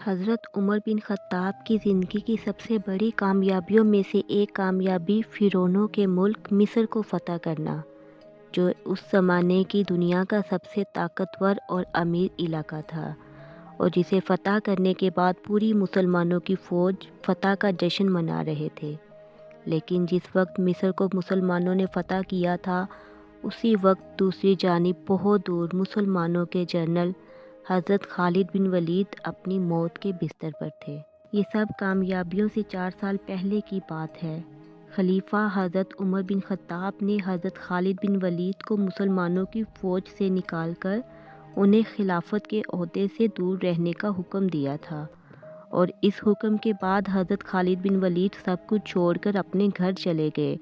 حضرت عمر بن خطاب کی زندگی کی سب سے بڑی کامیابیوں میں سے ایک کامیابی فرعونوں کے ملک مصر کو فتح کرنا، جو اس زمانے کی دنیا کا سب سے طاقتور اور امیر علاقہ تھا، اور جسے فتح کرنے کے بعد پوری مسلمانوں کی فوج فتح کا جشن منا رہے تھے۔ لیکن جس وقت مصر کو مسلمانوں نے فتح کیا تھا، اسی وقت دوسری جانب بہت دور مسلمانوں کے جنرل حضرت خالد بن ولید اپنی موت کے بستر پر تھے۔ یہ سب کامیابیوں سے 4 سال پہلے کی بات ہے۔ خلیفہ حضرت عمر بن خطاب نے حضرت خالد بن ولید کو مسلمانوں کی فوج سے نکال کر انہیں خلافت کے عہدے سے دور رہنے کا حکم دیا تھا، اور اس حکم کے بعد حضرت خالد بن ولید سب کچھ چھوڑ کر اپنے گھر چلے گئے،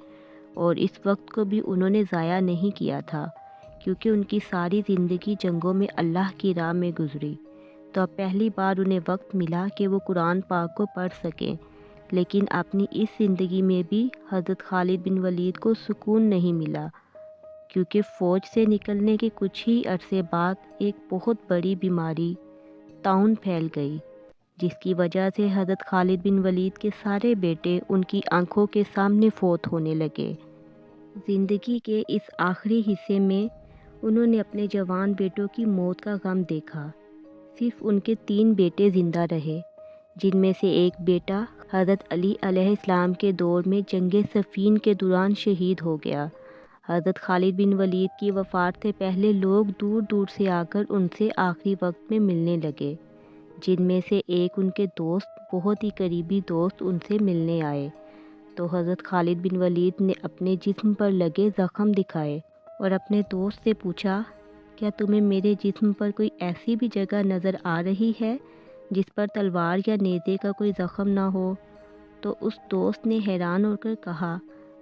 اور اس وقت کو بھی انہوں نے ضائع نہیں کیا تھا، کیونکہ ان کی ساری زندگی جنگوں میں اللہ کی راہ میں گزری۔ تو اب پہلی بار انہیں وقت ملا کہ وہ قرآن پاک کو پڑھ سکیں، لیکن اپنی اس زندگی میں بھی حضرت خالد بن ولید کو سکون نہیں ملا، کیونکہ فوج سے نکلنے کے کچھ ہی عرصے بعد ایک بہت بڑی بیماری طاعون پھیل گئی، جس کی وجہ سے حضرت خالد بن ولید کے سارے بیٹے ان کی آنکھوں کے سامنے فوت ہونے لگے۔ زندگی کے اس آخری حصے میں انہوں نے اپنے جوان بیٹوں کی موت کا غم دیکھا۔ صرف ان کے 3 بیٹے زندہ رہے، جن میں سے ایک بیٹا حضرت علی علیہ السلام کے دور میں جنگ صفین کے دوران شہید ہو گیا۔ حضرت خالد بن ولید کی وفات سے پہلے لوگ دور دور سے آ کر ان سے آخری وقت میں ملنے لگے، جن میں سے ایک ان کے دوست، بہت ہی قریبی دوست ان سے ملنے آئے۔ تو حضرت خالد بن ولید نے اپنے جسم پر لگے زخم دکھائے اور اپنے دوست سے پوچھا، کیا تمہیں میرے جسم پر کوئی ایسی بھی جگہ نظر آ رہی ہے جس پر تلوار یا نیزے کا کوئی زخم نہ ہو؟ تو اس دوست نے حیران ہو کر کہا،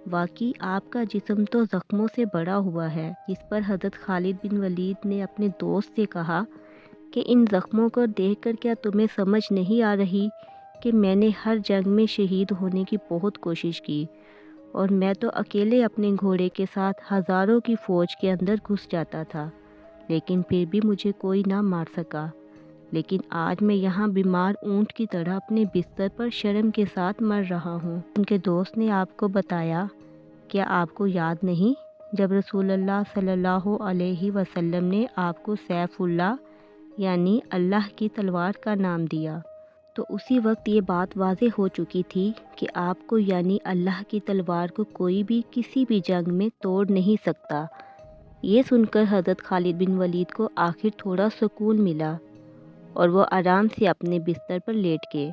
واقعی آپ کا جسم تو زخموں سے بھرا ہوا ہے۔ اس پر حضرت خالد بن ولید نے اپنے دوست سے کہا کہ ان زخموں کو دیکھ کر کیا تمہیں سمجھ نہیں آ رہی کہ میں نے ہر جنگ میں شہید ہونے کی بہت کوشش کی، اور میں تو اکیلے اپنے گھوڑے کے ساتھ ہزاروں کی فوج کے اندر گھس جاتا تھا، لیکن پھر بھی مجھے کوئی نہ مار سکا۔ لیکن آج میں یہاں بیمار اونٹ کی طرح اپنے بستر پر شرم کے ساتھ مر رہا ہوں۔ ان کے دوست نے آپ کو بتایا، کیا آپ کو یاد نہیں جب رسول اللہ صلی اللہ علیہ وسلم نے آپ کو سیف اللہ یعنی اللہ کی تلوار کا نام دیا؟ تو اسی وقت یہ بات واضح ہو چکی تھی کہ آپ کو یعنی اللہ کی تلوار کو کوئی بھی کسی بھی جنگ میں توڑ نہیں سکتا۔ یہ سن کر حضرت خالد بن ولید کو آخر تھوڑا سکون ملا، اور وہ آرام سے اپنے بستر پر لیٹ گئے۔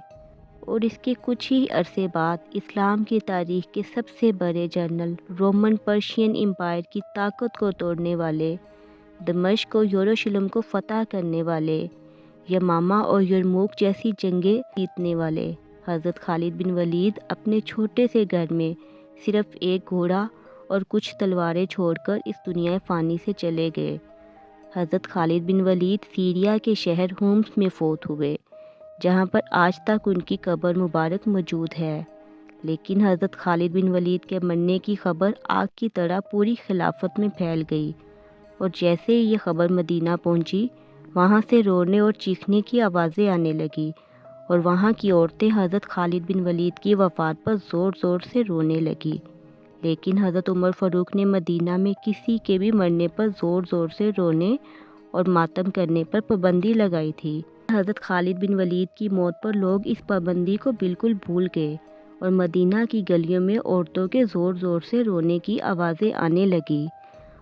اور اس کے کچھ ہی عرصے بعد اسلام کی تاریخ کے سب سے بڑے جنرل، رومن پرشین امپائر کی طاقت کو توڑنے والے، دمشق اور یروشلم کو فتح کرنے والے، یمامہ اور یرموک جیسی جنگیں جیتنے والے حضرت خالد بن ولید اپنے چھوٹے سے گھر میں صرف ایک گھوڑا اور کچھ تلواریں چھوڑ کر اس دنیا فانی سے چلے گئے۔ حضرت خالد بن ولید سیریا کے شہر ہومس میں فوت ہوئے، جہاں پر آج تک ان کی قبر مبارک موجود ہے۔ لیکن حضرت خالد بن ولید کے مرنے کی خبر آگ کی طرح پوری خلافت میں پھیل گئی، اور جیسے ہی یہ خبر مدینہ پہنچی، وہاں سے رونے اور چیخنے کی آوازیں آنے لگی، اور وہاں کی عورتیں حضرت خالد بن ولید کی وفات پر زور زور سے رونے لگی۔ لیکن حضرت عمر فاروق نے مدینہ میں کسی کے بھی مرنے پر زور زور سے رونے اور ماتم کرنے پر پابندی لگائی تھی۔ حضرت خالد بن ولید کی موت پر لوگ اس پابندی کو بالکل بھول گئے، اور مدینہ کی گلیوں میں عورتوں کے زور زور سے رونے کی آوازیں آنے لگی۔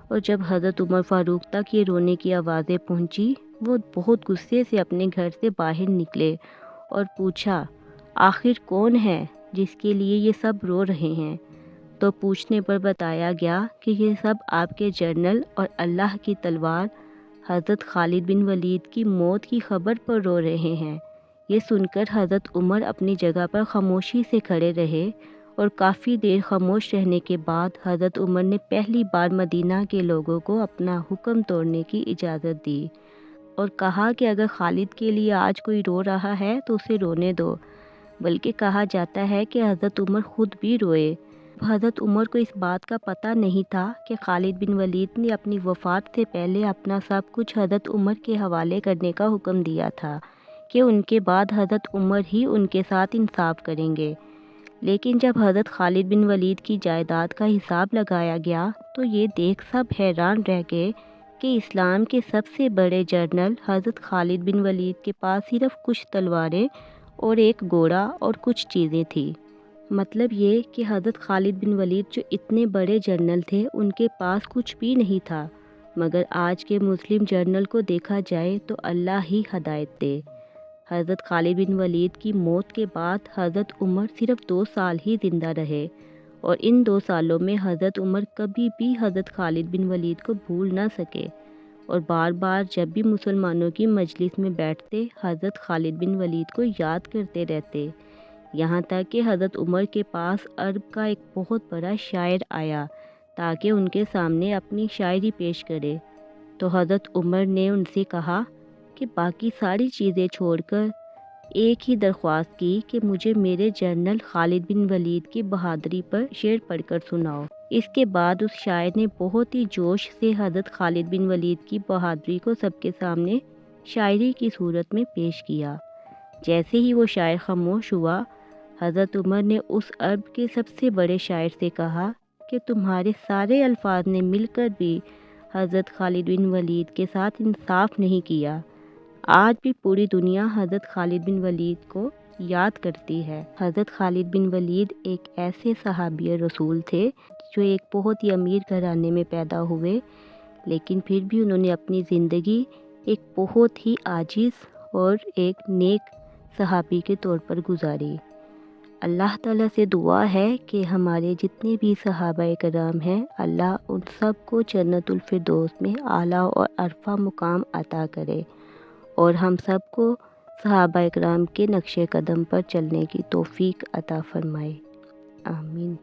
اور جب حضرت عمر فاروق تک یہ رونے کی آوازیں پہنچی، وہ بہت غصے سے اپنے گھر سے باہر نکلے اور پوچھا، آخر کون ہے جس کے لیے یہ سب رو رہے ہیں؟ تو پوچھنے پر بتایا گیا کہ یہ سب آپ کے جنرل اور اللہ کی تلوار حضرت خالد بن ولید کی موت کی خبر پر رو رہے ہیں۔ یہ سن کر حضرت عمر اپنی جگہ پر خاموشی سے کھڑے رہے، اور کافی دیر خاموش رہنے کے بعد حضرت عمر نے پہلی بار مدینہ کے لوگوں کو اپنا حکم توڑنے کی اجازت دی، اور کہا کہ اگر خالد کے لیے آج کوئی رو رہا ہے تو اسے رونے دو، بلکہ کہا جاتا ہے کہ حضرت عمر خود بھی روئے۔ حضرت عمر کو اس بات کا پتہ نہیں تھا کہ خالد بن ولید نے اپنی وفات سے پہلے اپنا سب کچھ حضرت عمر کے حوالے کرنے کا حکم دیا تھا، کہ ان کے بعد حضرت عمر ہی ان کے ساتھ انصاف کریں گے۔ لیکن جب حضرت خالد بن ولید کی جائیداد کا حساب لگایا گیا تو یہ دیکھ سب حیران رہ گئے کہ اسلام کے سب سے بڑے جنرل حضرت خالد بن ولید کے پاس صرف کچھ تلواریں اور ایک گھوڑا اور کچھ چیزیں تھیں۔ مطلب یہ کہ حضرت خالد بن ولید جو اتنے بڑے جنرل تھے ان کے پاس کچھ بھی نہیں تھا، مگر آج کے مسلم جنرل کو دیکھا جائے تو اللہ ہی ہدایت دے۔ حضرت خالد بن ولید کی موت کے بعد حضرت عمر صرف 2 سال ہی زندہ رہے، اور ان 2 سالوں میں حضرت عمر کبھی بھی حضرت خالد بن ولید کو بھول نہ سکے، اور بار بار جب بھی مسلمانوں کی مجلس میں بیٹھتے حضرت خالد بن ولید کو یاد کرتے رہتے، یہاں تک کہ حضرت عمر کے پاس عرب کا ایک بہت بڑا شاعر آیا تاکہ ان کے سامنے اپنی شاعری پیش کرے، تو حضرت عمر نے ان سے کہا کہ باقی ساری چیزیں چھوڑ کر ایک ہی درخواست کی کہ مجھے میرے جنرل خالد بن ولید کی بہادری پر شعر پڑھ کر سناؤ۔ اس کے بعد اس شاعر نے بہت ہی جوش سے حضرت خالد بن ولید کی بہادری کو سب کے سامنے شاعری کی صورت میں پیش کیا۔ جیسے ہی وہ شاعر خاموش ہوا، حضرت عمر نے اس عرب کے سب سے بڑے شاعر سے کہا کہ تمہارے سارے الفاظ نے مل کر بھی حضرت خالد بن ولید کے ساتھ انصاف نہیں کیا۔ آج بھی پوری دنیا حضرت خالد بن ولید کو یاد کرتی ہے۔ حضرت خالد بن ولید ایک ایسے صحابی رسول تھے جو ایک بہت ہی امیر گھرانے میں پیدا ہوئے، لیکن پھر بھی انہوں نے اپنی زندگی ایک بہت ہی عاجز اور ایک نیک صحابی کے طور پر گزاری۔ اللہ تعالیٰ سے دعا ہے کہ ہمارے جتنے بھی صحابہ کرام ہیں، اللہ ان سب کو جنت الفردوس میں اعلیٰ اور عرفہ مقام عطا کرے، اور ہم سب کو صحابہ کرام کے نقش قدم پر چلنے کی توفیق عطا فرمائے۔ آمین۔